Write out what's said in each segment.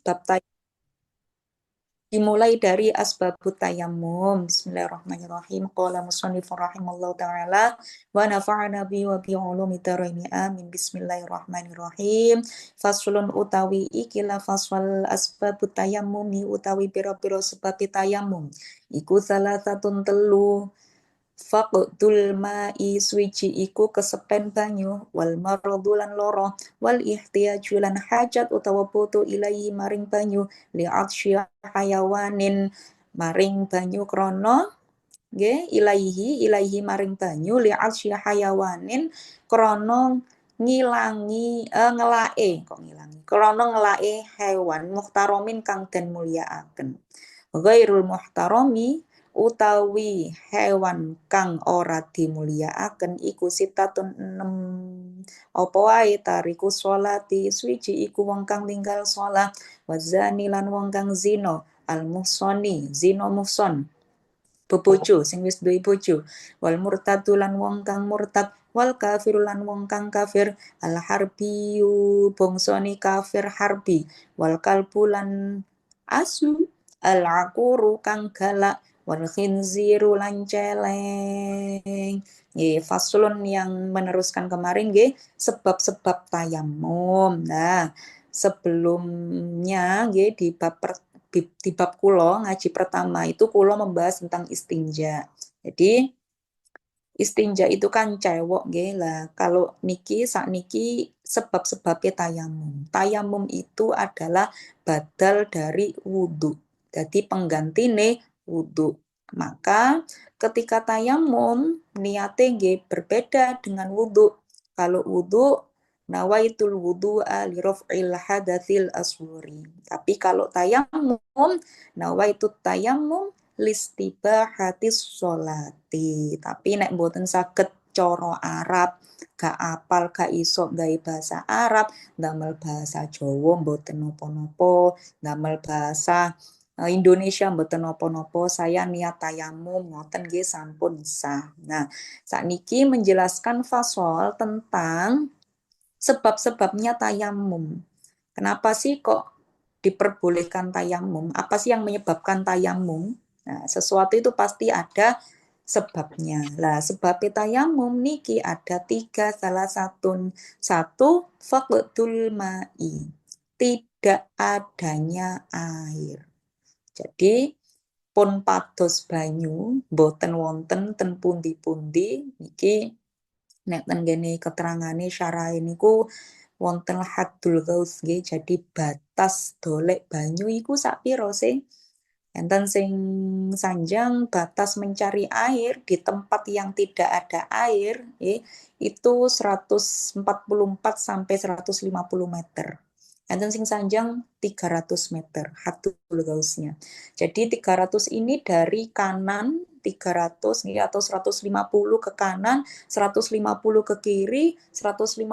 bab dimulai dari asbabut tayammum. Bismillahirrahmanirrahim. Qala musannifur rahimallahu ta'ala wa nafa'ana bi wa bi ulumi daraini amin. Bismillahirrahmanirrahim. Faslun utawi ikilah faswal asbabut tayammumi utawi pira-pira sebab tayammum. Iku salah satun telu. Faqdul ma'i suci iku kesepen banyu wal mardulan loro wal ihtiyaju lan hajat utawa butuh ilahi maring banyu li'atsyi hayawanin maring banyu krana nggih ilaihi maring banyu li'atsyi hayawanin krana ngilangi krana ngelake hewan muhtaromin kang den mulyakaken ghairul muhtarami utawi hewan kang ora dimulyakaken iku sitatun 6 apa wae tariku sholati suci iku wong kang tinggal shalah wazani lan wong kang zina al muhsani zina muhson bebojo sing wis duwe bojo wal murtadu lan wong kang murtad wal kafir lan wong kang kafir al harbi bangsane kafir harbi wal kalbu lan asu al aquru kang galak wal khinziru lan celeng. Faslun yang meneruskan kemarin nggih sebab-sebab tayamum. Nah, sebelumnya nggih di bab kula ngaji pertama itu kula membahas tentang istinja. Jadi istinja itu kan cewek nggih lah. Kalau niki sakniki sebab-sebabnya tayamum. Tayamum itu adalah badal dari wudhu. Jadi penggantine wudhu. Maka ketika tayamum niate nggih berbeda dengan wudhu. Kalau wudhu nawaitul wudhu'a li raf'il hadatsil asghari. Tapi kalau tayamum nawaitut tayamum listibahatis sholati. Tapi nek mboten saged cara Arab, gak apal gak iso gawe bahasa Arab, ndamel bahasa Jawa mboten napa-napa, ndamel bahasa Indonesia mboten napa-napa, saya niat tayamum ngoten nggih sampun sah. Nah, sakniki menjelaskan fasal tentang sebab-sebabnya tayamum. Kenapa sih kok diperbolehkan tayamum? Apa sih yang menyebabkan tayamum? Nah, sesuatu itu pasti ada sebabnya. Lah, sebab tayamum niki ada 3 salah satu faqdul ma'i. Tidak adanya air. Jadi pun pados banyu boten wonten ten pundi-pundi niki nek ten gene keterangane syarahe niku wonten haddul ghaus nggih. Jadi batas dolek banyu iku sak pira sih? Enten sing sanjang batas mencari air di tempat yang tidak ada air itu 144 sampai 150 meter. Enten sing sanjang 300 meter haddul ghausnya. Jadi 300 ini dari kanan 300 atau 150 ke kanan, 150 ke kiri, 150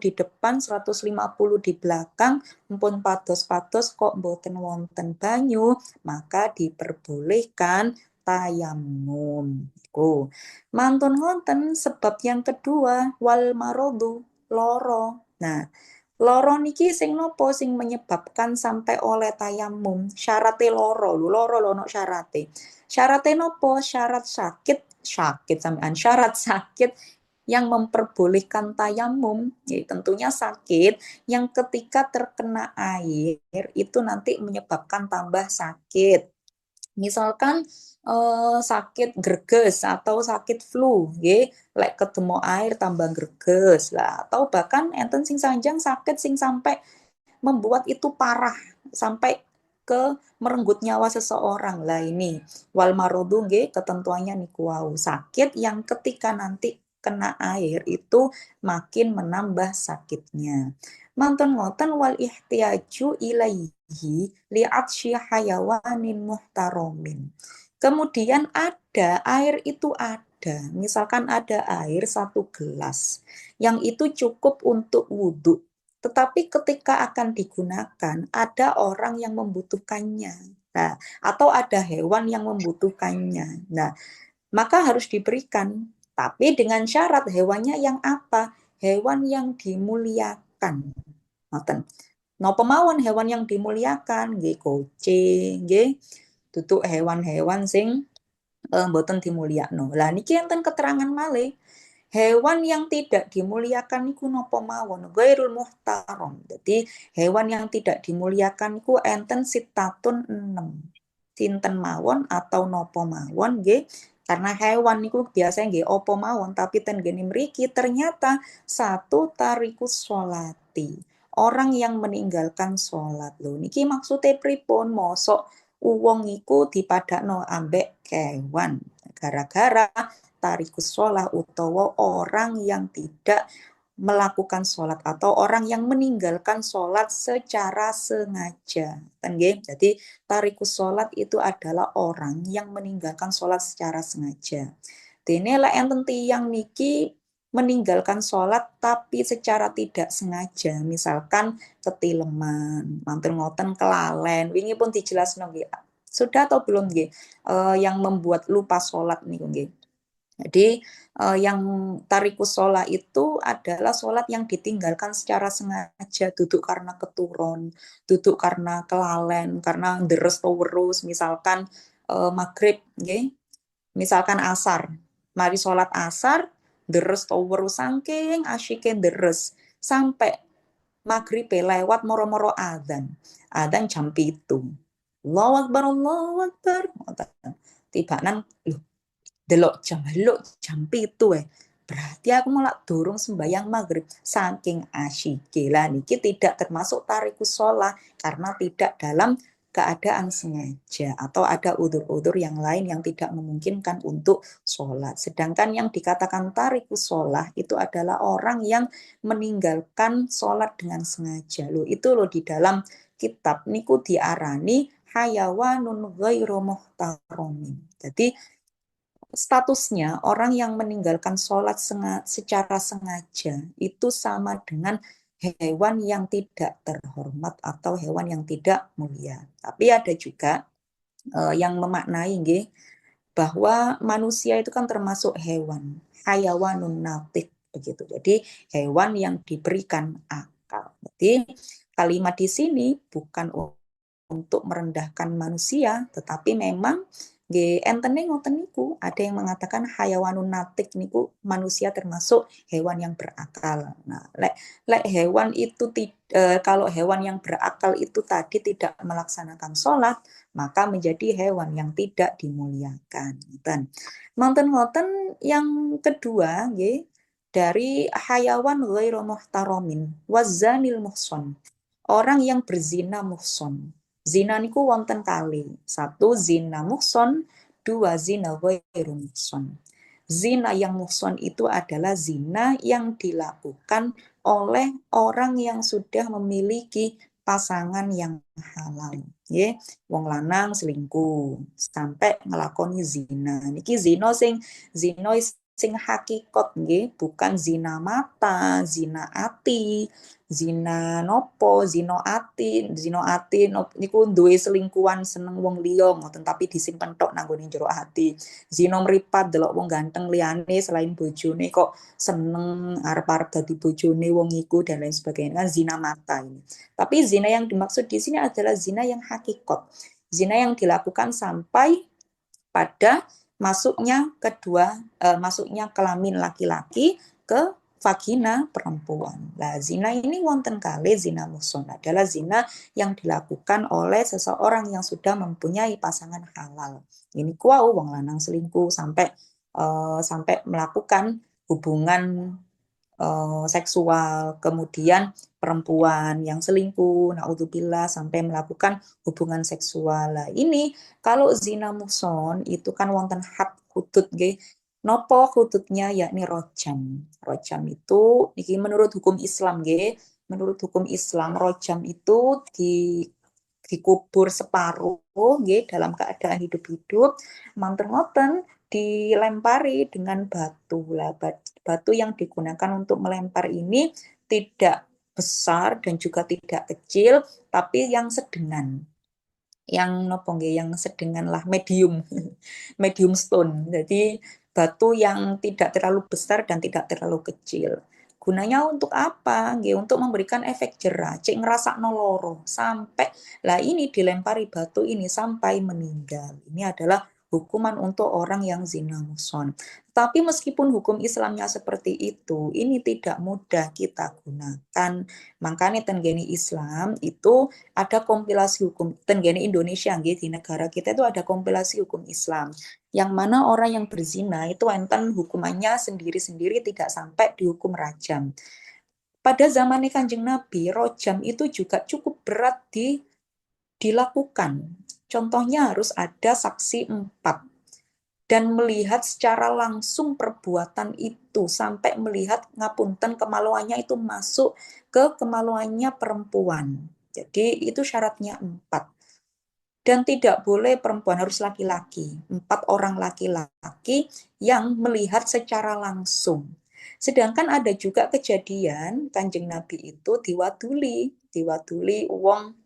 di depan, 150 di belakang, mpun pados-pados kok mboten wonten banyu, maka diperbolehkan tayamum. Mantun wonten sebab yang kedua wal marodu loro. Nah, loro niki sing nopo sing menyebabkan sampai oleh tayamum? Syarate loro ono syarate. Syarate nopo? Syarat sakit yang memperbolehkan tayamum, ya, tentunya sakit yang ketika terkena air itu nanti menyebabkan tambah sakit. Misalkan sakit greges atau sakit flu, nggih, lek ketemu air tambah greges lah, atau bahkan enten sing sanjang sakit sing sampai membuat itu parah sampai ke merenggut nyawa seseorang. Lah ini wal marodu nggih ketentuannya niku wau sakit yang ketika nanti kena air itu makin menambah sakitnya. Mantun ngoten wal ihtiyaju ilaihi li'atsyi hayawanin muhtaromin. Kemudian ada air itu ada. Misalkan ada air 1 gelas yang itu cukup untuk wudhu. Tetapi ketika akan digunakan, ada orang yang membutuhkannya. Nah, atau ada hewan yang membutuhkannya. Nah, maka harus diberikan. Tapi dengan syarat hewannya yang apa? Hewan yang dimuliakan. Ngoten. Napa mawon hewan yang dimuliakan nggih kucing nggih tutuk hewan-hewan sing mboten dimulyakno. Lah niki enten keterangan malih hewan yang tidak dimuliakan niku napa mawon ghairul muhtaram. Jadi hewan yang tidak dimuliakan niku enten sitatun 6. Sinten mawon atau napa mawon nggih. Karena hewan niku biasanya nggih apa mawon tapi ten gene mriki ternyata satu tarikus sholati. Orang yang meninggalkan sholat lho. Niki maksudnya pripun? Mosok wong iku dipadakno ambek kewan. Gara-gara tarikus sholat utawa orang yang tidak melakukan sholat atau orang yang meninggalkan sholat secara sengaja. Jadi tarikus sholat itu adalah orang yang meninggalkan sholat secara sengaja. Dene lek enten tiyang niki meninggalkan sholat tapi secara tidak sengaja, misalkan ketileman, mampir ngoten kelalen, wingi pun dijelasno nggih. Sudah atau belum nggih? Yang membuat lupa sholat niku nggih. Jadi yang tarikus sholat itu adalah sholat yang ditinggalkan secara sengaja, duduk karena keturun, duduk karena kelalen, karena deres terus, misalkan maghrib, okay? Misalkan asar, mari sholat asar, deres terus saking asyike deres, sampai maghrib lewat moro-moro adzan, adzan jam 7. Allahu Akbar, Allahu Akbar. Tibanan, loh, delok jam 7 berarti aku malah durung sembayang maghrib saking asyike lah niki tidak termasuk tarikus sholat karena tidak dalam keadaan sengaja atau ada udzur-udzur yang lain yang tidak memungkinkan untuk sholat. Sedangkan yang dikatakan tarikus sholat itu adalah orang yang meninggalkan sholat dengan sengaja. Loh, itu loh di dalam kitab niku diarani hayawanun ghairu muhtaramin. Jadi statusnya orang yang meninggalkan sholat secara sengaja itu sama dengan hewan yang tidak terhormat atau hewan yang tidak mulia. Tapi ada juga yang memaknai nggih, bahwa manusia itu kan termasuk hewan, hayawanun natik begitu. Jadi hewan yang diberikan akal. Jadi kalimat di sini bukan untuk merendahkan manusia, tetapi memang entene ngoten niku, ada yang mengatakan hayawanun natik niku manusia termasuk hewan yang berakal. Nah, lek hewan itu kalau hewan yang berakal itu tadi tidak melaksanakan sholat, maka menjadi hewan yang tidak dimuliakan. Ngoten yang kedua nggih, dari hayawan ghairu muhtaramin wazanil muhson. Orang yang berzina muhson. Zina niku wonten kali. Satu zina muhson, dua zina ghairu muhson. Zina yang muhson itu adalah zina yang dilakukan oleh orang yang sudah memiliki pasangan yang halal. Nggih, wong lanang selingkuh sampai ngelakoni zina. Niki zina sing hakikat nggih, bukan zina mata, zina ati, zina nopo, zina ati niku duwe selingkuhan seneng wong liya ngoten tapi disimpen tok nang nggone jero ati. Zina mripat delok wong ganteng liyane selain bojone kok seneng arep-arep dadi bojone wong iku dan lain sebagainya, kan zina mata ini. Tapi zina yang dimaksud di sini adalah zina yang hakikat. Zina yang dilakukan sampai pada masuknya kelamin laki-laki ke vagina perempuan. Nah, zina ini wonten kali zina muhson adalah zina yang dilakukan oleh seseorang yang sudah mempunyai pasangan halal. Ini kuau wong lanang selingkuh sampai melakukan hubungan seksual, kemudian perempuan yang selingkuh, naudzubillah sampai melakukan hubungan seksual. Lah ini kalau zina muhson itu kan wonten had hudud nggih. Nopo hududnya yakni rojam. Rojam itu niki menurut hukum Islam nggih. Menurut hukum Islam rojam itu dikubur separuh nggih dalam keadaan hidup-hidup. Manten ngoten dilempari dengan batu. Lah batu yang digunakan untuk melempar ini tidak besar dan juga tidak kecil, tapi yang sedengan. Yang nopo nggih, yang sedengan lah, medium. Medium stone. Jadi batu yang tidak terlalu besar dan tidak terlalu kecil. Gunanya untuk apa? Nggih, untuk memberikan efek jerah, cek ngrasakno loro, sampai lah ini dilempari batu ini sampai meninggal. Ini adalah hukuman untuk orang yang zina muhsan. Tapi meskipun hukum Islamnya seperti itu, ini tidak mudah kita gunakan. Makanya tenggeni Islam itu ada kompilasi hukum. Tenggeni Indonesia, nggih, di negara kita itu ada kompilasi hukum Islam. Yang mana orang yang berzina itu enten hukumannya sendiri-sendiri, tidak sampai dihukum rajam. Pada zaman Kanjeng Nabi, rojam itu juga cukup berat dilakukan. Contohnya harus ada saksi 4 dan melihat secara langsung perbuatan itu sampai melihat ngapunten kemaluannya itu masuk ke kemaluannya perempuan. Jadi itu syaratnya 4. Dan tidak boleh perempuan, harus laki-laki. 4 orang laki-laki yang melihat secara langsung. Sedangkan ada juga kejadian Kanjeng Nabi itu diwaduli wong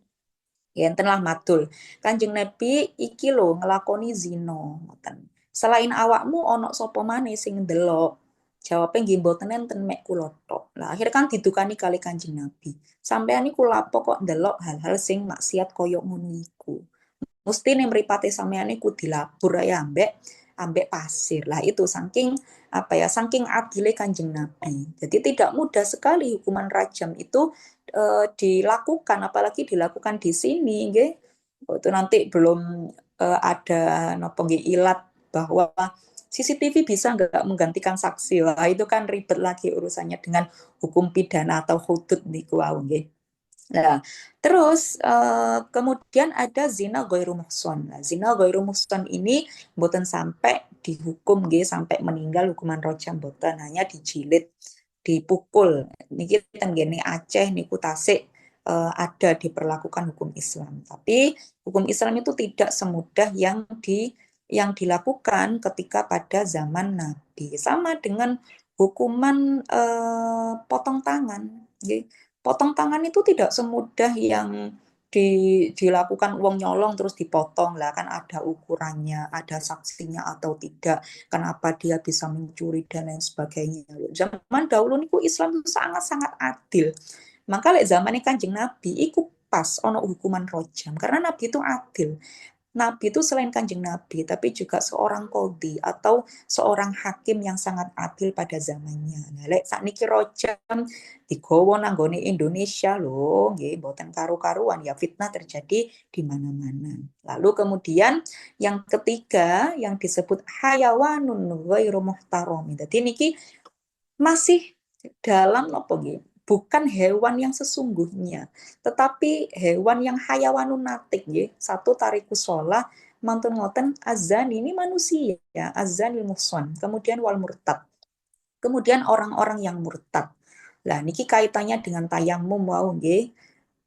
ya enten lah madul. Kanjeng Nabi iki lho ngelakoni zina ngoten. Selain awakmu ana sapa maneh sing ndelok? Jawabe nggih mboten enten mek kula tok. Lah akhir kan didukani kali Kanjeng Nabi. Sampeyan niku lapo kok ndelok hal-hal sing maksiat koyo ngono iku. Mesti nih mripate sampeyan iku dilabur ya ambek pasir. Lah itu saking apa ya, saking adile Kanjeng Nabi. Jadi tidak mudah sekali hukuman rajam itu dilakukan, apalagi dilakukan di sini nggih. Itu nanti belum ada napa nggih ilat bahwa CCTV bisa nggak menggantikan saksi. Wah, itu kan ribet lagi urusannya dengan hukum pidana atau hudud niku wau nggih. Nah, terus kemudian ada zina ghairu muhsan. Nah, zina ghairu muhsan ini mboten sampai dihukum nggih sampai meninggal hukuman rajam mboten, hanya dijilid, dipukul. Niki tenggene Aceh niku Tasik ada diperlakukan hukum Islam. Tapi hukum Islam itu tidak semudah yang dilakukan ketika pada zaman Nabi. Sama dengan hukuman potong tangan. Potong tangan itu tidak semudah yang dilakukan uang nyolong terus dipotong lah, kan ada ukurannya, ada saksinya atau tidak, kenapa dia bisa mencuri dan lain sebagainya. Zaman dahulu niku Islam itu sangat-sangat adil. Maka lek zaman Kanjeng Nabi iku pas ono hukuman rojam karena Nabi itu adil. Nabi itu selain Kanjeng Nabi, tapi juga seorang qadhi atau seorang hakim yang sangat adil pada zamannya. Nah, lek sakniki rojam digawa nang nggone Indonesia lho, nggih mboten karu-karuan ya, fitnah terjadi di mana-mana. Lalu kemudian yang ketiga yang disebut hayawanun ghairu muhtaram. Jadi niki masih dalam apa nggih? Bukan hewan yang sesungguhnya, tetapi hewan yang hayawanun natik nggih. Satu tarikus sholah, mantun ngoten azan ini manusia, azanil muhsan. Kemudian wal murtad. Kemudian orang-orang yang murtad. Lah niki kaitannya dengan tayamum wau nggih.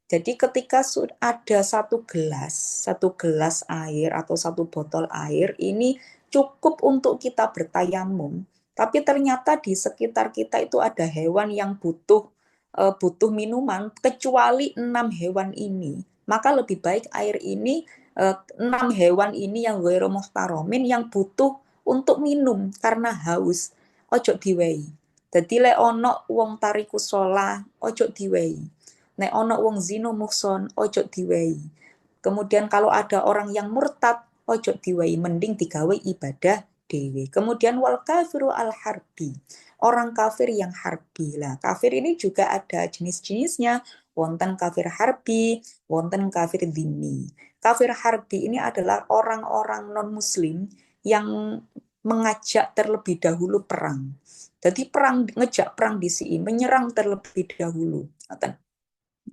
Jadi ketika ada satu gelas air atau satu botol air ini cukup untuk kita bertayamum, tapi ternyata di sekitar kita itu ada hewan yang butuh minuman, kecuali 6 hewan ini, maka lebih baik air ini 6 hewan ini yang ghairu muhtaromin yang butuh untuk minum karena haus, ojo diwehi. Jadi lek ono wong tariku sholah, ojo diwehi. Nek ono wong zina muhson ojo diwehi. Kemudian kalau ada orang yang murtad ojo diwehi, mending digawe ibadah dewe. Kemudian wal kafiru al harbi, orang kafir yang harbi. Lah kafir ini juga ada jenis-jenisnya, wonten kafir harbi, wonten kafir dhimmi. Kafir harbi ini adalah orang-orang non muslim yang mengajak terlebih dahulu perang. Jadi ngejak perang di sini, menyerang terlebih dahulu.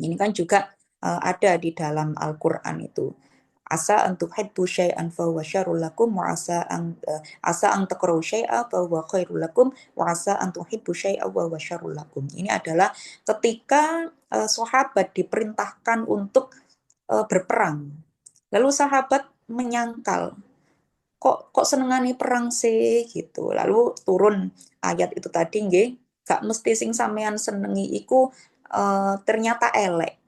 Ini kan juga ada di dalam Al-Qur'an itu. Asa an tuhibbu syai'an fa huwa syarrul lakum wa asa an takrahu syai'a fa huwa khairul lakum wa asa an tuhibbu syai'a wa huwa syarrul lakum. Ini adalah ketika sahabat diperintahkan untuk berperang. Lalu sahabat menyangkal, kok senengane perang sih gitu. Lalu turun ayat itu tadi nggih, gak mesti sing sampean senengi iku ternyata elek.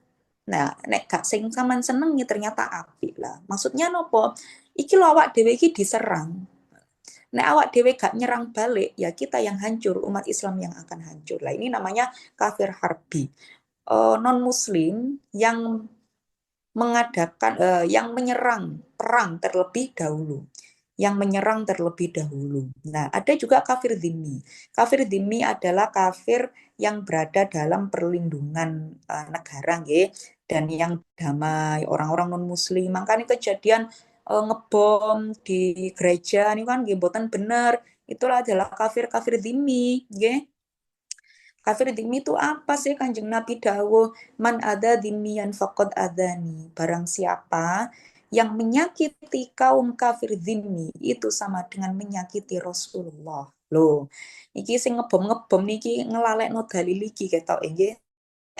Nah, nek gak sing sampean senengi ternyata apik lah. Maksudnya nopo? Iki lho awak dhewe iki diserang. Nek awak dhewe gak nyerang balik, ya kita yang hancur, umat Islam yang akan hancur. Lah ini namanya kafir harbi. Non muslim yang mengadakan yang menyerang perang terlebih dahulu. Yang menyerang terlebih dahulu. Nah, ada juga kafir dhimmi. Kafir dhimmi adalah kafir yang berada dalam perlindungan negara nggih, dan yang damai, orang-orang non muslim. Makanya kejadian ngebom di gereja ini kan nggih mboten bener. Itulah adalah kafir-kafir dhimmi nggih. Kafir dhimmi itu apa sih? Kanjeng Nabi dawuh, man ada dhimmiyan faqad adani. Barang siapa yang menyakiti kaum kafir dhimmi itu sama dengan menyakiti Rasulullah. Loh, iki sing ngebom-ngebom niki ngelalekno dalil iki ketok nggih.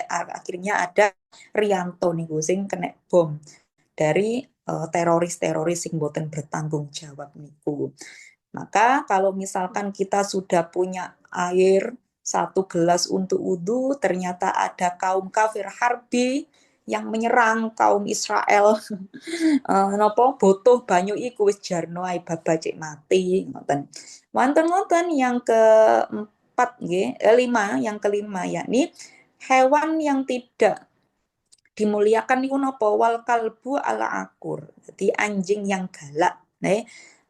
Akhirnya ada Rianto niku sing kena bom dari teroris-teroris sing boten bertanggung jawab niku. Maka kalau misalkan kita sudah punya air 1 gelas untuk wudhu, ternyata ada kaum kafir harbi yang menyerang kaum Israel. Napa butuh banyu iku wis jarno ae babacik mati ngoten. Wonten yang keempat nggih, yang kelima yakni hewan yang tidak dimuliakan niku napa wal kalbu ala akur. Jadi anjing yang galak.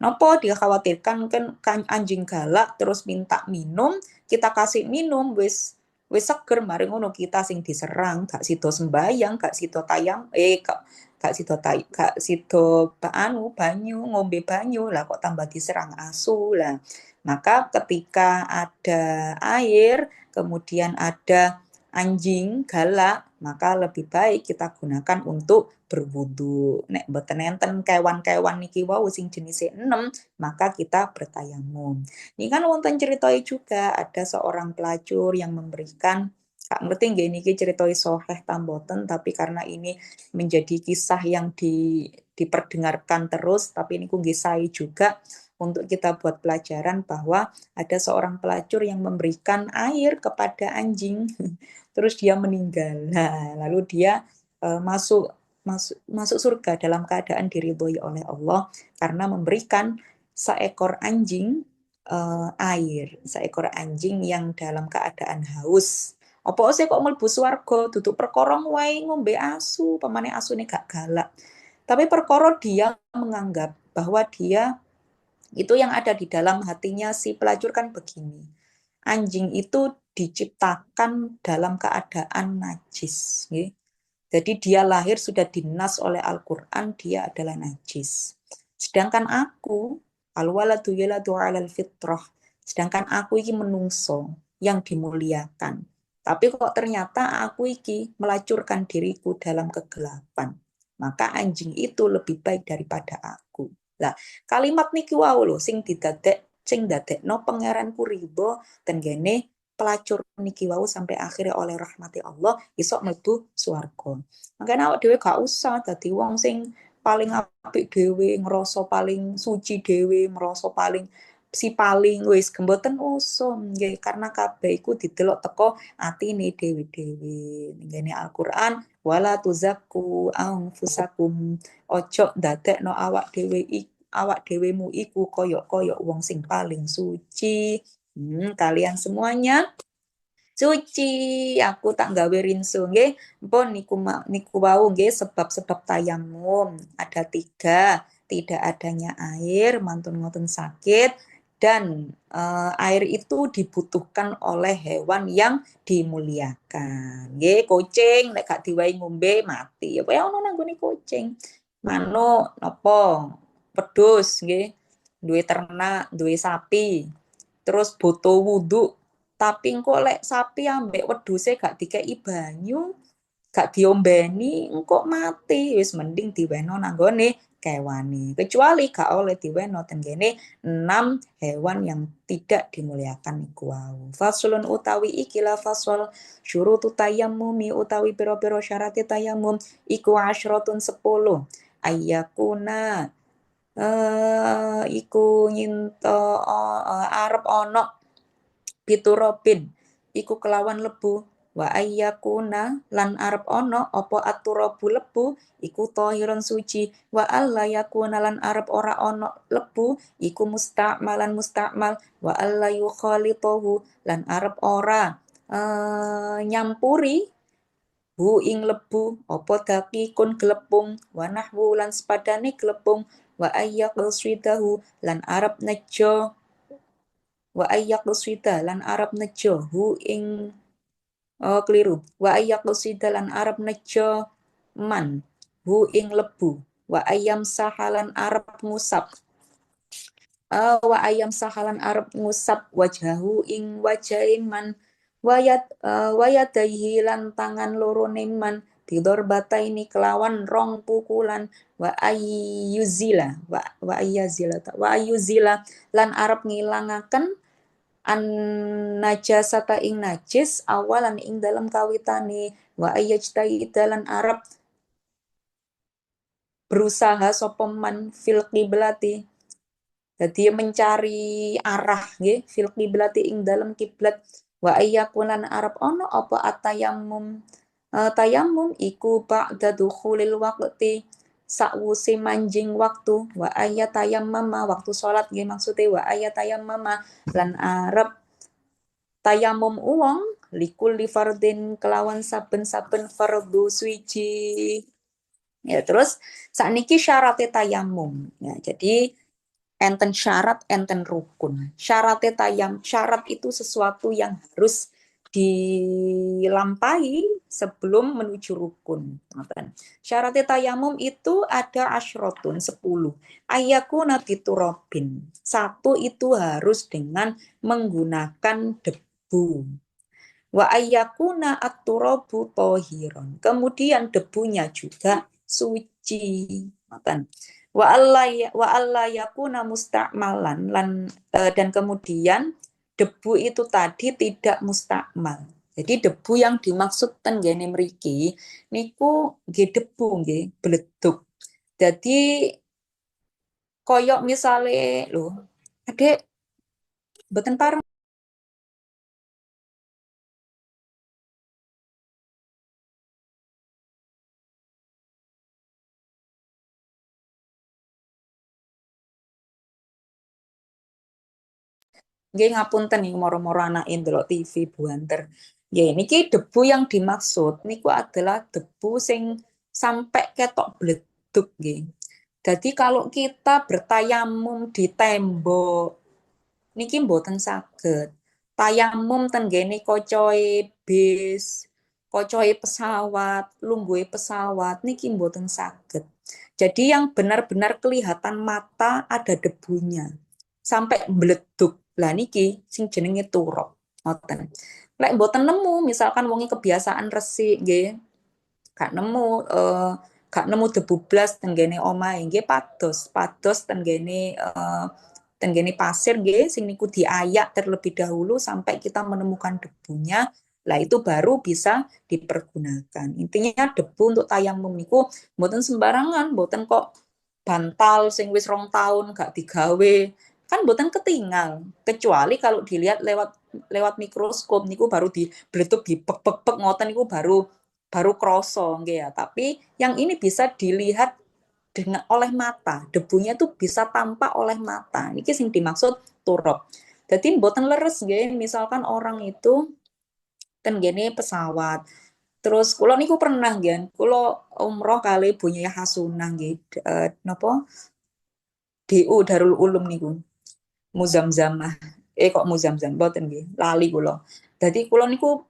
Napa dikhawatirkan kan anjing galak terus minta minum, kita kasih minum wis seger mari ngono kita sing diserang, gak sida sembayang, gak sida tayang gak sida banyu, ngombe banyu lah kok tambah diserang asu lah. Maka ketika ada air, kemudian ada anjing galak, maka lebih baik kita gunakan untuk berwudu. Nek mboten enten kewan-kewan niki wau sing jenise 6, maka kita bertayamum. Ini kan wonten ceritoi juga ada seorang pelacur yang memberikan Kak ngerti nggih niki ceritoi sahih ta mboten, tapi karena ini menjadi kisah yang diperdengarkan terus, tapi niku nggih sae juga untuk kita buat pelajaran bahwa ada seorang pelacur yang memberikan air kepada anjing terus dia meninggal. Nah, lalu dia masuk surga dalam keadaan diridhoi oleh Allah karena memberikan seekor anjing air, seekor anjing yang dalam keadaan haus. Apa sih kok mlebu swarga duduk perkara wae ngombe asu, pamane asune gak galak. Tapi perkara dia menganggap bahwa dia itu yang ada di dalam hatinya si pelacur kan begini. Anjing itu diciptakan dalam keadaan najis. Jadi dia lahir sudah dinas oleh Al-Quran, dia adalah najis. Sedangkan aku, al-waladu yaladu alal fitrah. Sedangkan aku ini menungso yang dimuliakan. Tapi kok ternyata aku ini melacurkan diriku dalam kegelapan. Maka anjing itu lebih baik daripada aku. Lah, kalimat niki wau lho sing dadekno pangeranku ridho tenggene pelacur niki wau sampai akhirnya oleh rahmati Allah isok mlebu swarga. Makanya awak dhewe gak usah dadi wong sing paling apik dhewe, ngerasa paling suci dhewe, merasa paling wis gemboten usum nggih karena kabeh iku didelok teko atine dhewe-dhewe. Ngene Al-Qur'an wala tuzakku anfusakum ojo ndadekno awak dhewemu iku koyok-koyok wong sing paling suci. Kalian semuanya suci, aku tak gawe rinso nggih. Mpun niku wau nggih sebab-sebab tayamum. Ada 3, tidak adanya air, mantun ngoten sakit dan air itu dibutuhkan oleh hewan yang dimuliakan. Nggih, kucing nek gak diwai ngombe mati. Apa ya ono nang gone kucing. Manuk napa? Wedhus nggih. Duwe ternak, duwe sapi. Terus butuh wudhu tapi engko lek sapi ambek wedhuse gak dikeki banyu, gak diombeni, engko mati. Wis mending diweno nang gone kewane. Kecuali gak oleh diweno tenggene 6 hewan yang tidak dimuliakan iku wau. Faslun utawi ikilah fasal syurutu tayammumi utawi pira-pira syarat tayammum iku asyratun 10. Ayyakuna iku arep ana piturobin iku kelawan lebu wa ayyakuna lan arep ono apa aturabu lebu iku tahiron suci wa alla yakuna lan arep ora ono lebu iku musta'mal wa alla yukhalitahu lan arep ora nyampuri hu ing lebu apa dakikun glepung wa nahwu lan sepadane glepung wa ayyaqsidahu lan arep nejo wa ayyaqsida lan arep nejo hu ing keliru wa ayyaqsida lan arep nejo man hu ing lebu wa ayam sahalan arep ngusap wa ayam sahalan arep ngusap wajahu ing wajahin man wayadaihi lan tangan loro man bidor bata ini kelawan rong pukulan wa ayyuzila lan arep ngilangaken an najasata ing najis awalan ing dalam kawitane wa ayyajtai dalan arep berusaha sapa man fil qiblati jadi mencari arah nggih fil qiblati ing dalam kiblat wa ayyakulan arab ono apa atayamum tayamum iku ba'da dukhulil waqti sakwuse manjing waktu wa ayatayammama waktu salat nggih maksude wa ayatayammama lan arab tayamum uwong likulli fardin kelawan saben-saben fardu suci ya terus sakniki syaratnya tayamum ya jadi enten syarat, enten rukun. Syarat itu sesuatu yang harus dilampaui sebelum menuju rukun. Syarat tayamum itu ada asyrotun 10. Ayakuna biturabin. 1 itu harus dengan menggunakan debu. Wa ayakuna at-turabu tohiron. Kemudian debunya juga suci. Wa alla yakuna musta'malan dan kemudian debu itu tadi tidak mustakmal. Jadi debu yang dimaksud ten gene mriki niku nggih debu nggih bledug. Jadi koyok misale lho, Adek mboten pareng nggih ngapunten nih moro-moro anak ndelok TV buanter. Nggih niki debu yang dimaksud niku adalah debu sing sampai ketok bledug nggih. Jadi kalau kita bertayamum di tembok niki mboten saged. Tayamum ten gene kocoe bis, kocoe pesawat, lungguhe pesawat niki mboten saged. Jadi yang benar-benar kelihatan mata ada debunya sampai meledup. Lah niki sing jenenge turab. Ngoten. Lek mboten nemu misalkan wonge kebiasaan resik nggih, gak nemu gak nemu debu blas tenggene omahe nggih pados tenggene pasir nggih sing niku diayak terlebih dahulu sampai kita menemukan debunya. Lah itu baru bisa dipergunakan. Intinya debu untuk tayamum niku mboten sembarangan, mboten kok bantal sing wis 2 tahun gak digawe. Kan mboten ketinggal. Kecuali kalau dilihat lewat mikroskop niku baru dibletuk dipek-pek ngoten niku baru kroso nggih ya. Tapi yang ini bisa dilihat dengan oleh mata. Debunya itu bisa tampak oleh mata. Niki sing dimaksud turab. Jadi mboten leres nggih, misalkan orang itu ten gene pesawat. Terus kula niku pernah nggih, kula umroh kali Bunyai Hasunah nggih, napa DU Darul Ulum niku. Muzamzamah. Kok Muzamzam mboten nggih, lali kula. Dadi kula niku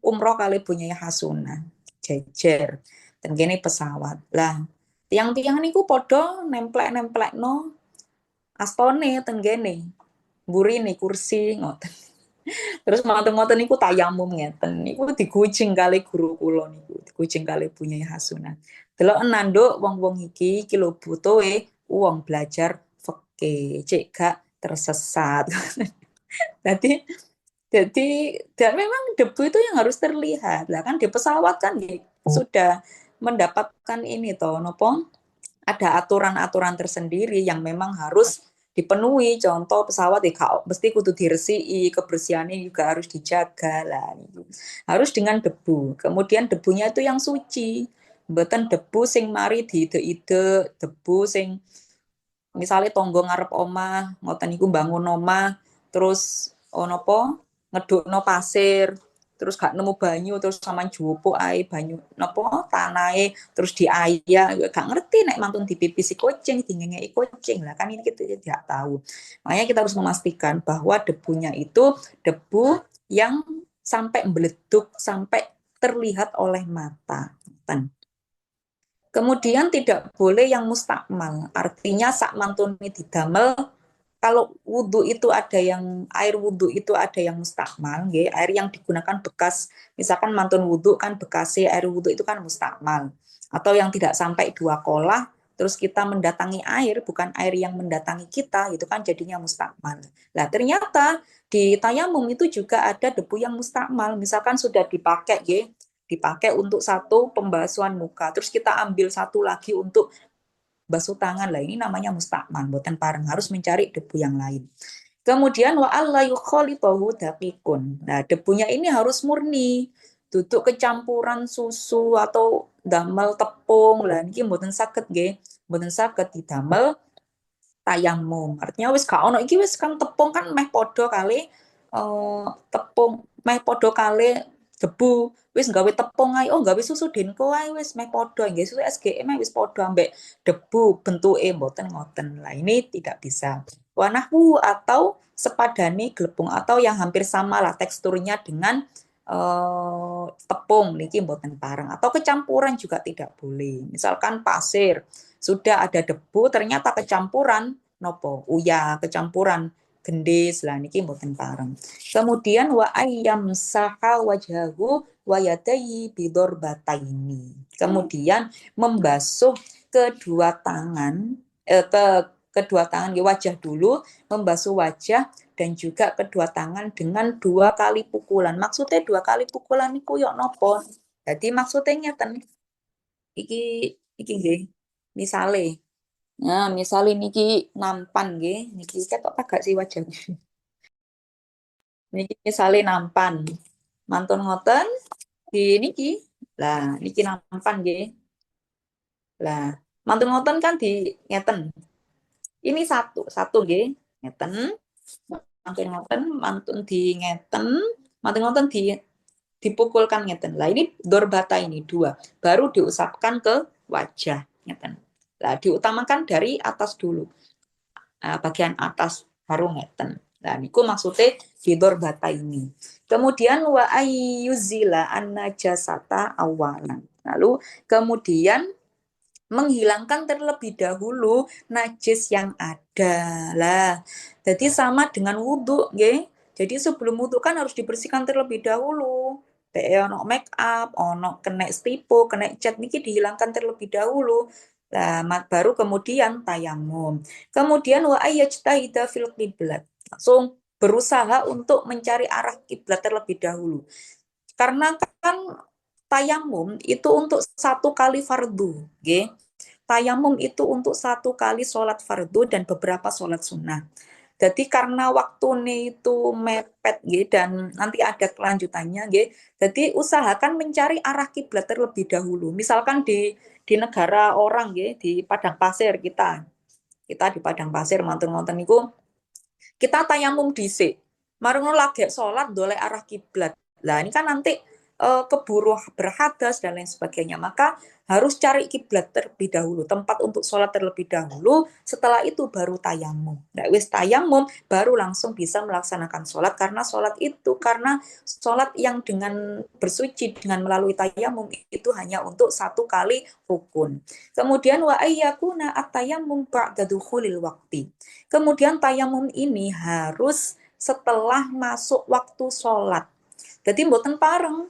umroh kali Bunyai Hasunah. Jejer ten kene pesawat. Lah, tiang-tiang niku padha nemplek-nemplekno astone ten kene. Mburine kursi ngoten. Terus ngoten-ngoten niku tayamum ngeten. Niku digujing kali guru kula niku, digujing kali Bunyai Hasunah. Delok nanduk wong-wong iki lho butuhe wong belajar fikih, cek gak tersesat. Jadi jadi dan memang debu itu yang harus terlihat. Lah kan di pesawat kan sudah mendapatkan ini toh nopo ada aturan-aturan tersendiri yang memang harus dipenuhi. Contoh pesawat ya mesti kudu diresiki, kebersihannya juga harus dijaga lah. Harus dengan debu. Kemudian debunya itu yang suci. Mboten debu sing mari diide-ide, debu sing misalnya tonggo ngarep omah, ngoten iku bangun omah, terus napa ngedukno pasir, terus gak nemu banyu, terus sampean jupuk ae banyu napa tanahe, terus diayak, gak ngerti nek mantun dipipisi kucing, dingengeki kucing. Lah kan ini kita tidak tahu. Makanya kita harus memastikan bahwa debunya itu debu yang sampai meleduk, sampai terlihat oleh mata. Kemudian tidak boleh yang mustakmal, artinya sak mantune didamel. Kalau wudhu itu ada yang air wudhu itu ada yang mustakmal, nggih, air yang digunakan bekas, misalkan mantun wudhu kan bekasnya air wudhu itu kan mustakmal, atau yang tidak sampai 2 kolah, terus kita mendatangi air, bukan air yang mendatangi kita, itu kan jadinya mustakmal. Nah ternyata di tayamum itu juga ada debu yang mustakmal, misalkan sudah dipakai, nggih, dipakai untuk satu pembasuhan muka, terus kita ambil satu lagi untuk basuh tangan. Lah ini namanya mustakmal, boten pareng, harus mencari debu yang lain. Kemudian wa alla yukhalitahu daqiqun. Nah, debunya ini harus murni. Duduk kecampuran susu atau damel tepung. Lah niki mboten saged nggih. Mboten saged didamel tayamum. Artinya wis gak ono iki wis kan tepung kan meh padha kali tepung meh padha kali debu. Wis gawe tepung ae, oh gawe susu denko ae wis meh padha. Nggih susu SGM wis padha ambek debu bentuke mboten ngoten. Lah ini tidak bisa. Wanahu atau sepadani glepung atau yang hampir sama lah teksturnya dengan tepung niki mboten pareng atau kecampuran juga tidak boleh. Misalkan pasir sudah ada debu ternyata kecampuran nopo uya kecampuran gendis lah niki mboten pareng. Kemudian wa ayyam saha wajhahu wa yadayhi bidarbataini. Kemudian membasuh kedua tangan kedua tangan di wajah dulu, membasuh wajah dan juga kedua tangan dengan 2 kali pukulan. Maksudnya 2 kali pukulan niku yo nopo? Jadi maksudnya ngeten iki nggih. Misale, nah misale niki nampan nggih, niki ketok agak sih wajahnya. Niki misale nampan. Mantun ngoten di niki. Lah niki nampan nggih. Lah mantun ngoten kan di ngeten. Ini satu, satu nggih, ngeten. Mantun ngoten, mantun di ngeten, mantun ngoten dipukulkan ngeten. Lah ini dorbata ini 2, baru diusapkan ke wajah ngeten. Lah diutamakan dari atas dulu. Bagian atas baru ngeten. Nah, niku maksudnya fidor bata ini. Kemudian wa ayyuzila an-najasata awalan. Lalu kemudian menghilangkan terlebih dahulu najis yang ada lah. Jadi sama dengan wudhu, nggih. Jadi sebelum wudhu kan harus dibersihkan terlebih dahulu. Ono make up, ono kena stipo, kena cat niki dihilangkan terlebih dahulu. Nah, baru kemudian tayamum. Kemudian wa ayyajtahida fil qiblat. Langsung berusaha untuk mencari arah kiblat terlebih dahulu. Karena kan tayamum itu untuk 1 kali fardu, nggih. Tayamum itu untuk 1 kali sholat fardu dan beberapa sholat sunnah. Jadi karena waktunya itu mepet gitu, dan nanti ada kelanjutannya gitu. Jadi usahakan mencari arah kiblat terlebih dahulu. Misalkan di negara orang gitu, di padang pasir kita di padang pasir mantun-mantun niku kita tayamum dhisik. Marung lagi sholat dolek arah kiblat. Lah ini kan nanti keburu berhadas dan lain sebagainya. Maka harus cari kiblat terlebih dahulu, tempat untuk sholat terlebih dahulu. Setelah itu baru tayamum. Nah, wis tayamum baru langsung bisa melaksanakan sholat karena sholat yang dengan bersuci dengan melalui tayamum itu hanya untuk 1 kali rukun. Kemudian wa ayyakuna at-tayammum ba'da dukhulil waqti. Kemudian tayamum ini harus setelah masuk waktu sholat. Jadi mboten pareng.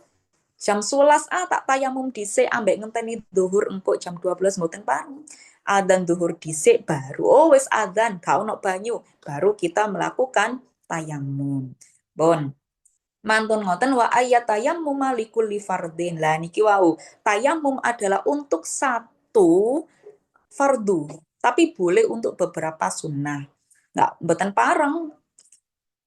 Jam 11 tak tayamum dhisik ambek ngenteni zuhur engko jam 12 mboten pareng. Adzan zuhur dhisik baru wis adzan gak ono banyu, baru kita melakukan tayamum. Bon. Mantun ngoten wa ayat tayammum likulli fardin. Lah niki wau, tayamum adalah untuk satu fardu, tapi boleh untuk beberapa sunnah. Nggak mboten pareng.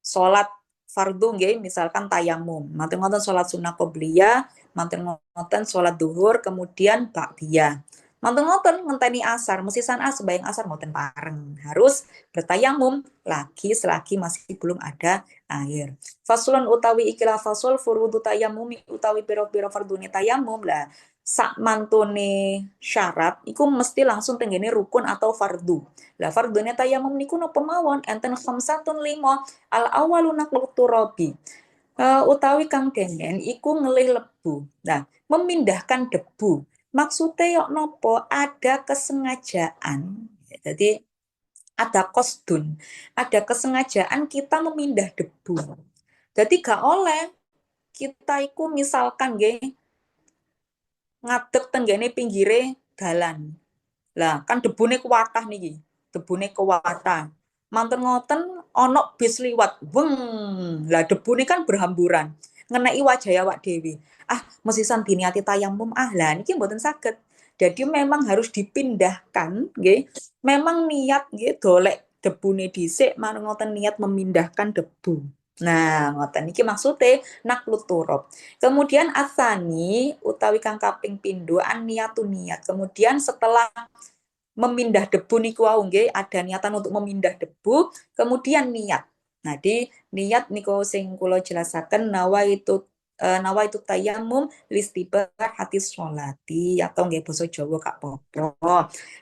Salat fardu nggih, misalkan tayamum. Mantun ngoten salat sunah qobliyah, mantun ngoten salat duhur, kemudian ba'diyah. Mantun ngoten ngenteni asar, mesisan sembahyang asar mboten pareng. Harus bertayamum lagi selagi masih belum ada air. Faslun utawi ikilah fasol furudu tayamumi utawi pira-pira fardune tayamum lah. Sak mantune syarat iku mesti langsung tenggene rukun atau fardu. Lah fardune tayamum niku napa mawon enten khamsatun lima al awalu naqlu turabi. Utawi kang dengen iku ngelih lebu. Nah, memindahkan debu. Maksudnya yok nopo ada kesengajaan. Jadi ada kosdun, ada kesengajaan kita memindah debu. Jadi gak oleh kita iku misalkan nggih ngadeg tenggene pinggire dalan. Lah kan debune kuwatah niki. Debune kuwatah. Mantun ngoten ana bis liwat. Weng. Lah debune kan berhamburan. Ngeneki wajah awak dhewe. Ah, mesisan diniati tayamum lah niki mboten saged. Jadi memang harus dipindahkan nggih. Memang niat nggih dolek debune dhisik manut ngoten niat memindahkan debu. Nah, ngoten iki maksude naklut turab. Kemudian asani utawi kang kaping pindho an niatun niat. Kemudian setelah memindah debu niku wau nggih ada niatan untuk memindah debu, kemudian niat. Nah, di niat niku sing kula jelasaken nawa itu tayamum listibar hati sholati atau nggih basa Jawa Kak Popo.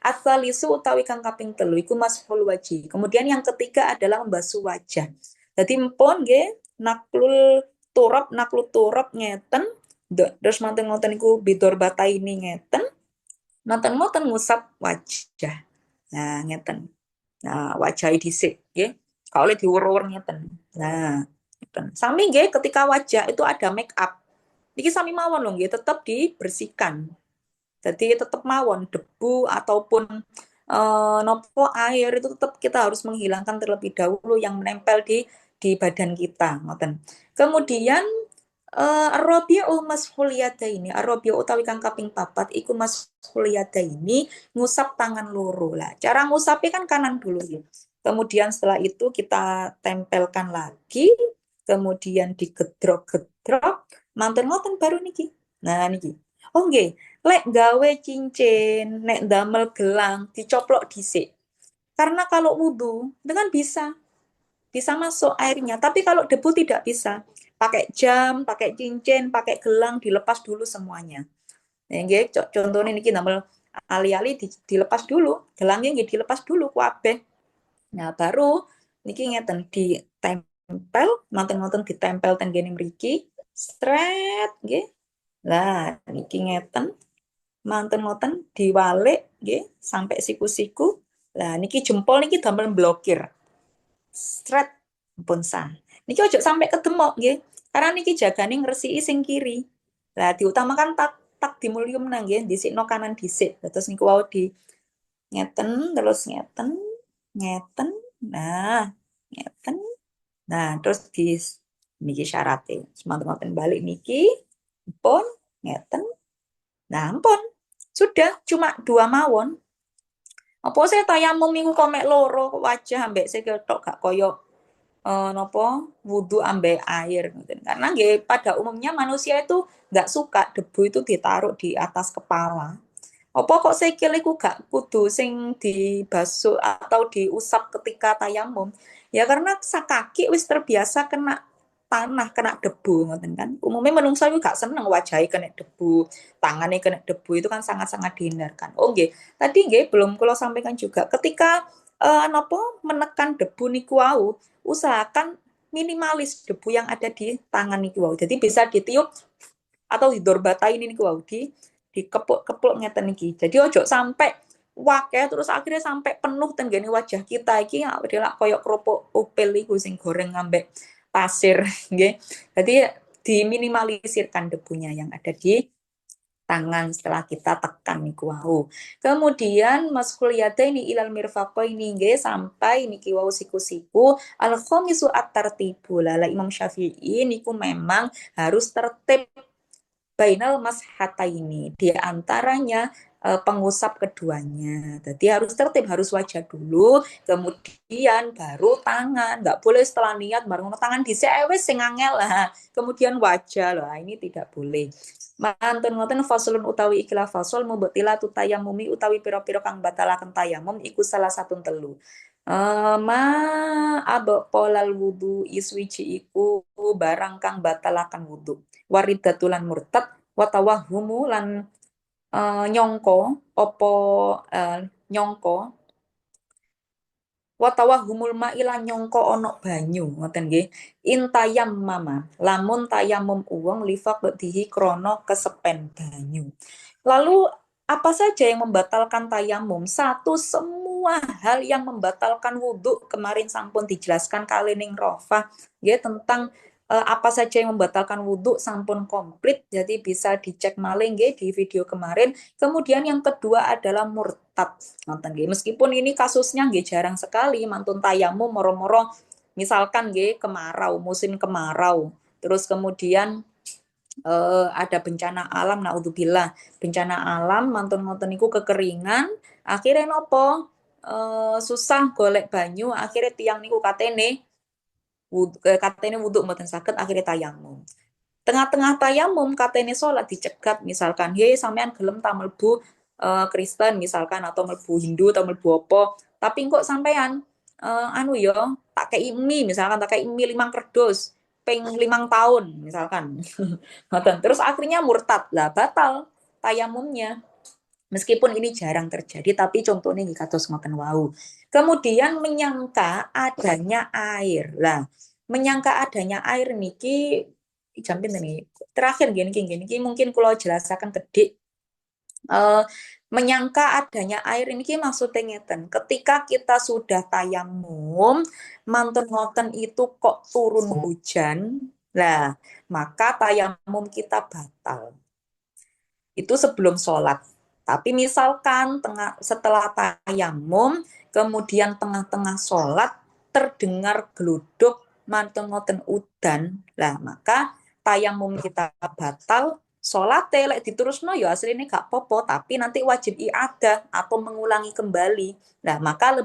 Asalisu utawi kang kaping telu iku mashul wajhi. Kemudian yang ketiga adalah membasuh wajah. Jadi mpun nggih naklu turab ngeten terus manten ngoten niku bidor bataini ngeten nonton-nonton ngusap wajah. Nah, ngeten. Nah, wajah dhisik nggih. Kalau oleh diwur-wur ngeten. Nah, ngeten. Sami nggih ketika wajah itu ada make up. Niki sami mawon lho nggih, tetap dibersihkan. Jadi tetap mawon debu ataupun nopo air itu tetap kita harus menghilangkan terlebih dahulu yang menempel di badan kita, ngoten. Kemudian Ar-Rabi'u mashul yadaini. Ar-Rabi'u utawi kang kaping papat iku mashul yadaini ngusap tangan loro lah. Cara ngusapnya kan kanan dulu ya. Kemudian setelah itu kita tempelkan lagi, kemudian digedrok-gedrok, manten ngoten baru niki. Nah niki. Oh nggih, lek gawe cincin, nek damel gelang dicoplok dhisik. Karena kalau wudhu itu kan bisa masuk airnya. Tapi kalau debu tidak bisa. Pakai jam, pakai cincin, pakai gelang, dilepas dulu semuanya. Nggih, contohnya niki namel ali-ali dilepas dulu, gelangnya nggih dilepas dulu kabeh. Nah, baru niki ngeten ditempel, manten-manten ditempel teng kene mriki, stret nggih. Lah, niki ngeten, manten-manten diwalik nggih sampai siku-siku. Lah niki jempol niki damel blokir. Stret pun sah. Niki ojo sampai kedemok nggih. Karena niki jagane ngresiki sing kiri. Lah diutamakan tak dimulyum nang nggih, dhisikno kanan dhisik. Terus niku wau di ngeten terus ngeten ngeten. Nah, ngeten. Nah, terus di niki syaratnya. Semanten balik niki pun ngeten. Nah, ampun. Sudah cuma dua mawon. Apa saya tayamum minggu komek loro wajah ambek sikil tok gak koyo nopo wudhu ambek air gitu. Karena nggih pada umumnya manusia itu nggak suka debu itu ditaruh di atas kepala. Apa kok sikil iku gak kudu sing dibasuh atau diusap ketika tayamum? Ya karena kaki wis terbiasa kena tanah, kena debu ngoten kan. Umumnya menungso iku gak seneng wajahe kena debu, tangannya kena debu itu kan sangat-sangat dihindarkan. Oh nggih, tadi nggih belum kula sampaikan juga ketika napa menekan debu niku wau, usahakan minimalis debu yang ada di tangan niku wau. Jadi bisa ditiup atau didorbatai ini niku wau dikepuk-kepuk ngeten iki. Jadi ojo sampai wakeh terus akhirnya sampai penuh tenggene wajah kita iki adalah koyok kerupuk upil iku sing goreng ngambek pasir nggih. Jadi diminimalisirkan debunya yang ada di tangan setelah kita tekan niku wau. Kemudian maskul yadaini ilal mirfaqaini nggih sampai niki wau siku-siku al khamisu at-tartibu. Lala Imam Syafi'i niku memang harus tertib bainal mashataini di antaranya pengusap keduanya. Jadi harus tertib, harus wajah dulu, kemudian baru tangan. Nggak boleh setelah niat baru tangan dhisik wis sing angel lah. Kemudian wajah lah, ini tidak boleh. Mantun ngoten faslun utawi ikilah fasol mubtila tutayamumi utawi pira-pira kang batalaken tayamum iku salah satu telu. Ma abqalal wudu iswiji iku barang kang batalaken wudu. Waridatulan murtad watawahumu lan nyongko opo nyongko watawahumul maila nyongko ono banyu ngoten nggih intayam mama lamun tayamum uwong lifak dihi krono kesepen banyu. Lalu apa saja yang membatalkan tayamum? Satu, semua hal yang membatalkan wudhu kemarin sampun dijelaskan kalining Rofa ya tentang apa saja yang membatalkan wudhu sampun komplit, jadi bisa dicek maling ya di video kemarin. Kemudian yang kedua adalah murtad. Meskipun ini kasusnya nggih jarang sekali mantun tayamum moro-moro misalkan nggih kemarau, musim kemarau. Terus kemudian ada bencana alam naudzubillah. Bencana alam mantun ngoten niku kekeringan, akhirnya nopo? Susah golek banyu, akhirnya tiang niku katene wudhu mboten saged akhirnya tayamum. Tengah-tengah tayamum katene sholat dicegat misalkan, "He sampean gelem ta mlebu Kristen misalkan atau mlebu Hindu atau mlebu apa, tapi kok sampean anu ya tak kei mie misalkan tak kei mie 5 kerdus ping 5 tahun misalkan." Terus akhirnya murtad lah batal tayamumnya. Meskipun ini jarang terjadi, tapi contohnya nggih kados ngoten wau. Kemudian menyangka adanya air. Lah, menyangka adanya air niki jam pinten nih? Terakhir gini mungkin kula jelasaken kedhik. Menyangka adanya air ini maksudnya ngeten. Ketika kita sudah tayamum, mantun ngoten itu kok turun hujan. Lah, maka tayamum kita batal. Itu sebelum sholat. Tapi misalkan setelah tayamum, kemudian tengah-tengah sholat, terdengar geluduk, manteng ngoten udan, lah maka tayamum kita batal, sholat lek diterusno ya aslinya gak popo, tapi nanti wajib i'adah atau mengulangi kembali. Nah maka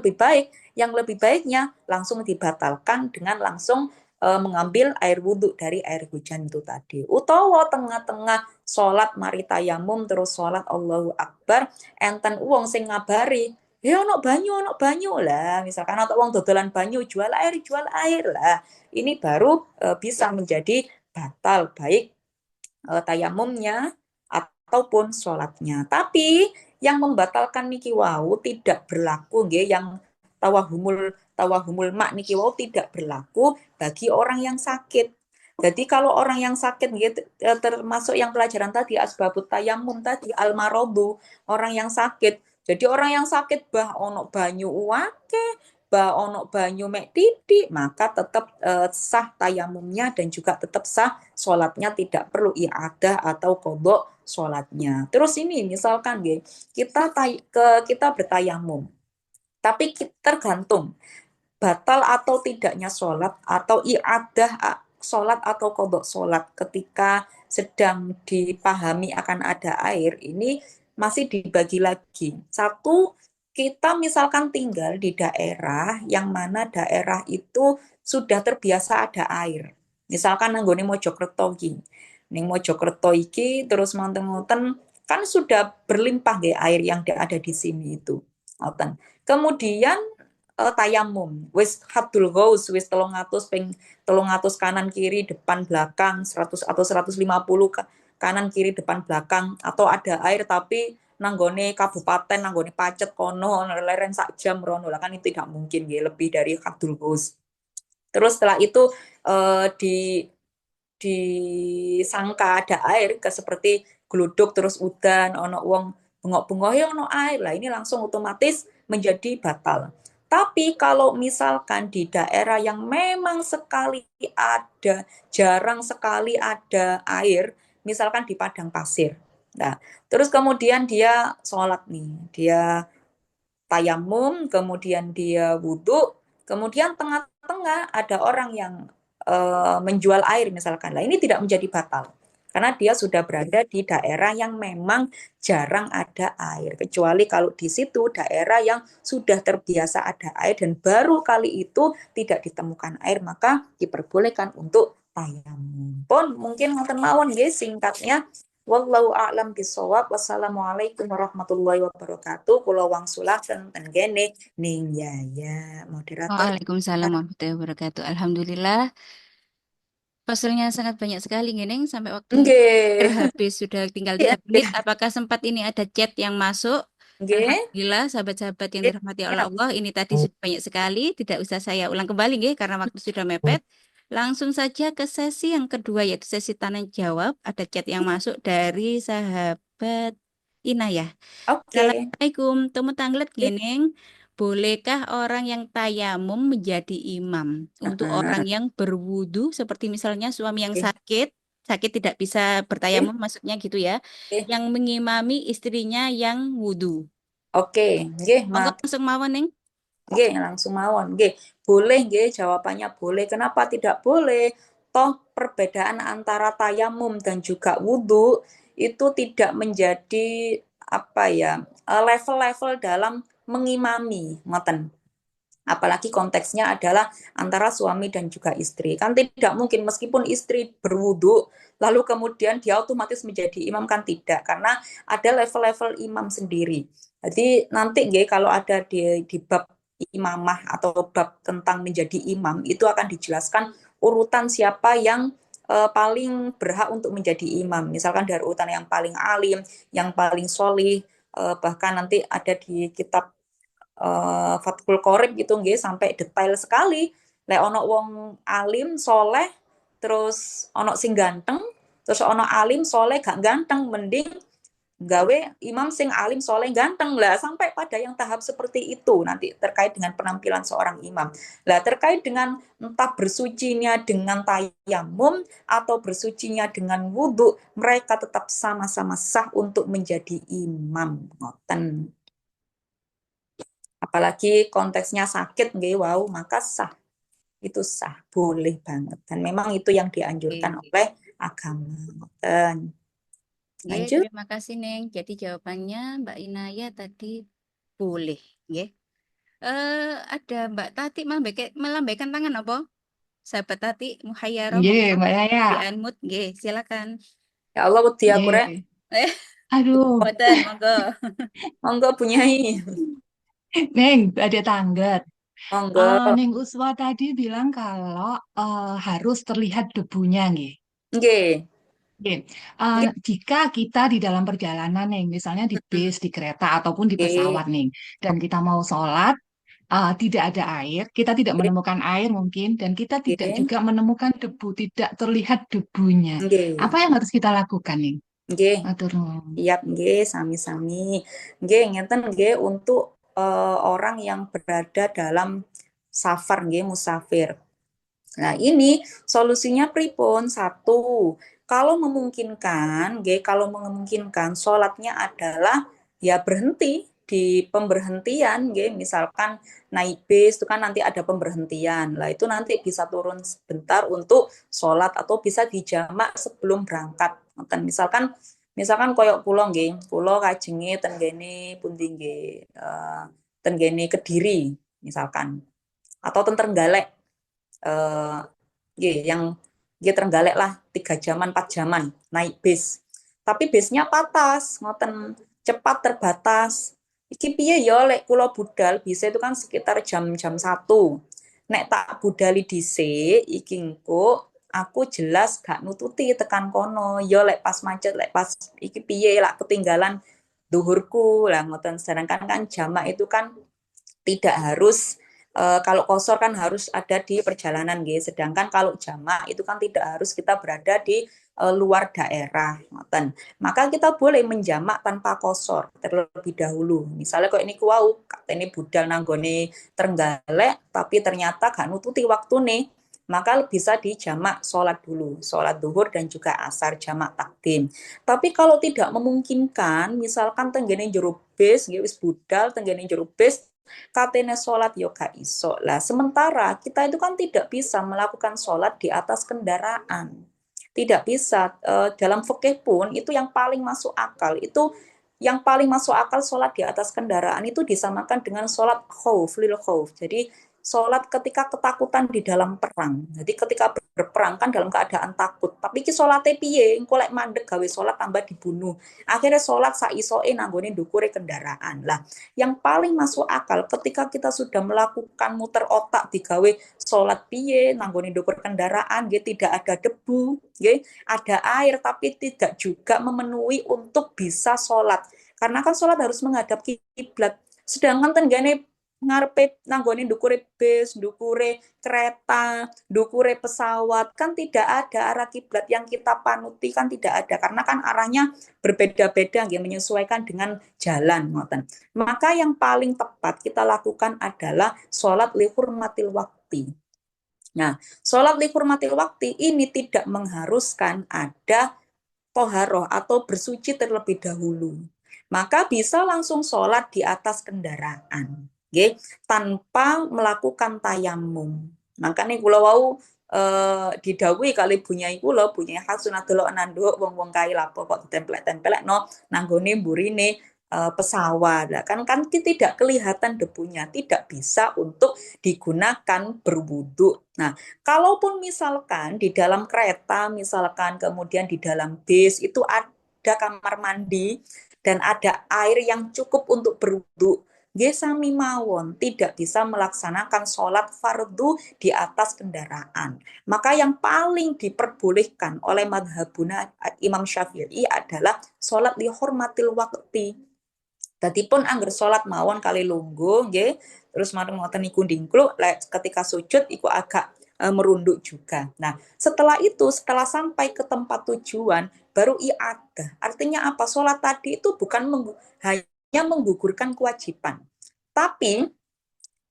yang lebih baiknya langsung dibatalkan dengan langsung mengambil air wudhu dari air hujan itu tadi. Utawa tengah-tengah sholat mari tayamum terus sholat Allahu Akbar enten uang sing ngabari ya ono banyu lah misalkan atau uang dodolan banyu jual air lah ini baru bisa menjadi batal baik tayamumnya ataupun sholatnya. Tapi yang membatalkan niki wau tidak berlaku nggih yang tawahumul mak niki wau tidak berlaku bagi orang yang sakit. Jadi kalau orang yang sakit gitu, termasuk yang pelajaran tadi asbabut tayamum tadi almarodu orang yang sakit. Jadi orang yang sakit bah ono banyu uake, bah ono banyu mek titik, maka tetap sah tayamumnya dan juga tetap sah sholatnya, tidak perlu i'adah atau qodho sholatnya. Terus ini misalkan kita bertayamum, tapi tergantung batal atau tidaknya sholat atau i'adah sholat atau kodok sholat ketika sedang dipahami akan ada air ini masih dibagi lagi. Satu, kita misalkan tinggal di daerah yang mana daerah itu sudah terbiasa ada air. Misalkan nanggone Mojokerto iki. Ning Mojokerto iki terus monten-monten kan sudah berlimpah nggih air yang ada di sini itu. Kemudian tayamum wis hadul ghaus wis 300 ping 300 kanan kiri depan belakang 100 atau 150 kanan kiri depan belakang atau ada air tapi nanggone kabupaten nanggone pacet kono leren sak jam rono lah kan itu tidak mungkin ya lebih dari hadul ghaus. Terus setelah itu disangka ada air ke seperti geluduk terus udan ono uang bengok-bengok ya ono air lah ini langsung otomatis menjadi batal. Tapi kalau misalkan di daerah yang memang jarang sekali ada air, misalkan di padang pasir. Nah, terus kemudian dia sholat nih, dia tayamum, kemudian dia wudhu, kemudian tengah-tengah ada orang yang menjual air misalkan. Lah ini tidak menjadi batal. karena dia sudah berada di daerah yang memang jarang ada air. Kecuali kalau di situ daerah yang sudah terbiasa ada air dan baru kali itu tidak ditemukan air, maka diperbolehkan untuk tayamum. Pun mungkin ngoten mawon nggih singkatnya. Wallahu a'lam bishawab. Wassalamualaikum warahmatullahi wabarakatuh. Kula wangsulaken ten kene ning Yaya moderator. Waalaikumsalam warahmatullahi wabarakatuh. Alhamdulillah, pasalnya sangat banyak sekali, Ngeneng. Sampai waktunya Nggih. habis sudah tinggal Ya, 3 menit. Apakah sempat ini ada chat yang masuk? nggih. Alhamdulillah, sahabat-sahabat yang Nggih. dirahmati oleh Allah. Ini tadi sudah banyak sekali. Tidak usah saya ulang kembali, nggih, karena waktu sudah mepet. Langsung saja ke sesi yang kedua, yaitu sesi tanya jawab. Ada chat yang masuk dari sahabat Inayah. Oke. Assalamualaikum, temu tanglet Nggih. ngeneng. Bolehkah orang yang tayamum menjadi imam untuk orang Heeh. yang berwudu seperti misalnya suami yang Nggih. sakit, sakit tidak bisa Nggih. bertayamum maksudnya gitu ya, Nggih. yang mengimami istrinya yang wudu. Oke, nggih, Monggo langsung mawon, Neng. nggih, langsung mawon. Nggih, boleh nggih, jawabannya boleh. Kenapa tidak boleh? Toh perbedaan antara tayamum dan juga wudhu itu tidak menjadi apa ya, level-level dalam mengimami, ngoten. Apalagi konteksnya adalah antara suami dan juga istri. Kan tidak mungkin meskipun istri berwudu, lalu kemudian dia otomatis menjadi imam, kan tidak. Karena ada level-level imam sendiri. Jadi nanti nggih kalau ada di bab imamah atau bab tentang menjadi imam, itu akan dijelaskan urutan siapa yang paling berhak untuk menjadi imam. Misalkan dari urutan yang paling alim, yang paling solih, bahkan nanti ada di kitab Fathul Qorib gitu nggih sampai detail sekali. Lek ono wong alim soleh terus ono sing ganteng, terus ono alim soleh gak ganteng, mending gawe imam sing alim soleh ganteng lah, sampai pada yang tahap seperti itu nanti terkait dengan penampilan seorang imam. Lah terkait dengan entah bersucinya dengan tayamum atau bersucinya dengan wudhu, mereka tetap sama-sama sah untuk menjadi imam, ngoten. Apalagi konteksnya sakit nggih, wow, maka sah, itu sah, boleh banget, dan memang itu yang dianjurkan Oke. oleh agama. Dan Nggih, lanjut. terima kasih, Neng. Jadi jawabannya Mbak Inaya tadi boleh, nggih. Ada Mbak Tati melambaikan tangan apa? Sahabat Tati, Muhayyarah, Nggih, monggo Mbak Yaya. di unmute, nggih, silakan. Ya Allah wedi aku rek. Nggih. Eh, Aduh, boten, monggo. Monggo bunyai. Neng, ada tanggat. Monggo. Neng Uswa tadi bilang kalau harus terlihat debunya, nggih. Nggih. Nggih. Nggih. Jika kita di dalam perjalanan, Neng, misalnya di bis, di kereta, ataupun di Nggih. pesawat, Neng, dan kita mau sholat, tidak ada air, kita tidak menemukan air mungkin, dan kita tidak Nggih. juga menemukan debu, tidak terlihat debunya. Nggih. Apa yang harus kita lakukan, Neng? Nggih. Matur nuwun. Siap nggih, sami-sami. Nggih, ngeten nggih untuk orang yang berada dalam safar nggih, musafir. Nah, ini solusinya pripun? Satu, kalau memungkinkan, nggih, kalau memungkinkan sholatnya adalah ya berhenti di pemberhentian, nggih, misalkan naik bis itu kan nanti ada pemberhentian. Lah itu nanti bisa turun sebentar untuk sholat atau bisa dijamak sebelum berangkat. Misalkan misalkan koyok pulau nggih, pulau kajenge ten gene pundi nggih, ten gene Kediri misalkan atau ten Trenggalek, eh yang nggih Trenggalek lah 3 jaman 4 jaman naik bis. Tapi bisnya patas, ngoten cepat terbatas. Iki piye ya lek kula budal bisa itu kan sekitar jam-jam 1. Nek tak budali dhisik iki engko aku jelas gak nututi tekan kono. Ya lek pas macet, lek pas iki piye lah ketinggalan duhurku lah ngoten. Sedangkan kan jamak itu kan tidak harus kalau kosor kan harus ada di perjalanan gitu. Sedangkan kalau jamak itu kan tidak harus kita berada di luar daerah, ngoten. Maka kita boleh menjamak tanpa kosor terlebih dahulu. Misalnya kok ini kuau, ini budal nanggone Trenggalek, tapi ternyata gak nututi waktu nih, maka bisa dijamak sholat dulu, sholat duhur dan juga asar jamak takdim. Tapi kalau tidak memungkinkan, misalkan tenggene jero bis, wis budal tenggene jero bis, katene sholat yo gak iso lah. Sementara kita itu kan tidak bisa melakukan sholat di atas kendaraan. Tidak bisa. Dalam fikih pun itu yang paling masuk akal. Itu yang paling masuk akal sholat di atas kendaraan itu disamakan dengan sholat khauf, lil khauf. Jadi sholat ketika ketakutan di dalam perang. Jadi ketika berperang kan dalam keadaan takut. Tapi ki sholatnya piye? Engko lek mandek gawe sholat tambah dibunuh. Akhirnya sholat saisoe nanggone ndukure kendaraan. Lah, yang paling masuk akal ketika kita sudah melakukan muter otak digawe sholat piye nanggone ndukur kendaraan, nggih tidak ada debu, nggih ada air tapi tidak juga memenuhi untuk bisa sholat. Karena kan sholat harus menghadap kiblat. Sedangkan tenggane ngarepe nanggone ndukure bis, ndukure kereta, ndukure pesawat kan tidak ada arah kiblat yang kita panuti kan tidak ada karena kan arahnya berbeda-beda nggih menyesuaikan dengan jalan ngoten. Maka yang paling tepat kita lakukan adalah sholat li hurmatil wakti. Nah, sholat li hurmatil wakti ini tidak mengharuskan ada toharoh atau bersuci terlebih dahulu. Maka bisa langsung sholat di atas kendaraan, okay? Tanpa melakukan tayamum. Makanya kula wau didhawuhi kali bunyai kula, bunyai Hasun adelok nanduk wong-wong kae lapo kok ditempelek-tempelekno nanggone mburine pesawat. Lah kan tidak kelihatan debunya, tidak bisa untuk digunakan berwudu. Nah, kalaupun misalkan di dalam kereta, misalkan kemudian di dalam bis itu ada kamar mandi dan ada air yang cukup untuk berwudu, nggih sami mawon tidak bisa melaksanakan sholat fardu di atas kendaraan. Maka yang paling diperbolehkan oleh madhabuna Imam Syafi'i adalah sholat li hormatil wakti. Dadipun angger sholat mawon kali lungguh nggih, terus marang ngoten niku ndingkluk ketika sujud iku agak merunduk juga. Nah, setelah itu, setelah sampai ke tempat tujuan, baru i'adah. Artinya apa? Sholat tadi itu bukan hanya menggugurkan kewajiban, tapi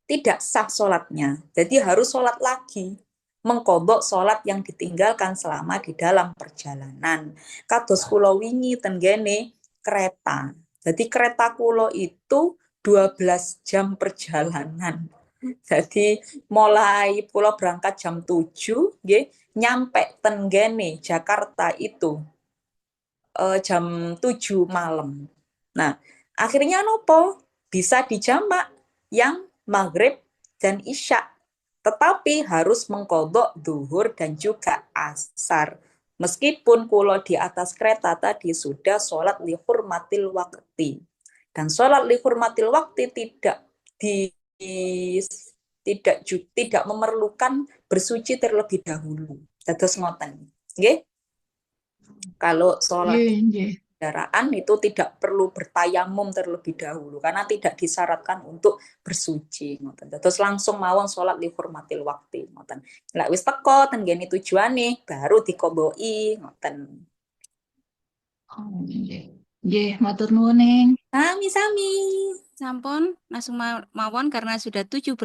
tidak sah sholatnya. Jadi harus sholat lagi, mengkodok sholat yang ditinggalkan selama di dalam perjalanan. Kados kula wingi tenggene kereta. Jadi kereta kulo itu 12 jam perjalanan. Jadi mulai pulau berangkat jam 7, nggih, nyampe tenggene Jakarta itu jam 7 malam. Nah, akhirnya nopo? Bisa dijamak yang maghrib dan isya. Tetapi harus mengkodok duhur dan juga asar. Meskipun kulo di atas kereta tadi sudah sholat li hurmatil wakti. Dan sholat li hurmatil wakti tidak memerlukan bersuci terlebih dahulu. Dados ngoten. Nggih. Kalau sholat Nggih, nggih. kendaraan itu tidak perlu bertayamum terlebih dahulu karena tidak disyaratkan untuk bersuci ngoten. Terus langsung mawon sholat li hurmatil wakti ngoten. Lek wis teko ten ngene tujuane baru dikoboki ngoten. Oh, nggih. Nggih, matur nuwun, Neng. Sami-sami. Sampun langsung mawon karena sudah 17.05.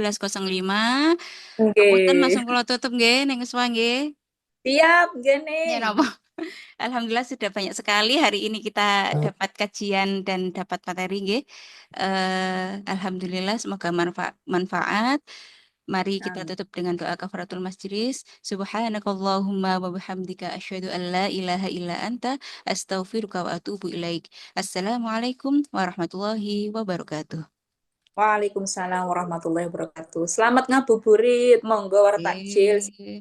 Ngapunten Nggih. langsung kula tutup nggih ning Ngeswa nggih. Siap Ya gene. napa? Alhamdulillah sudah banyak sekali hari ini kita dapat kajian dan dapat materi nggih. Alhamdulillah semoga manfaat. Mari kita tutup dengan doa kafaratul majlis. Subhanakallahumma wa bihamdika asyhadu an la ilaha illa anta astaghfiruka wa atubu ilaik. Assalamualaikum warahmatullahi wabarakatuh. Waalaikumsalam warahmatullahi wabarakatuh. Selamat ngabuburit, monggo war takjil. Nggih.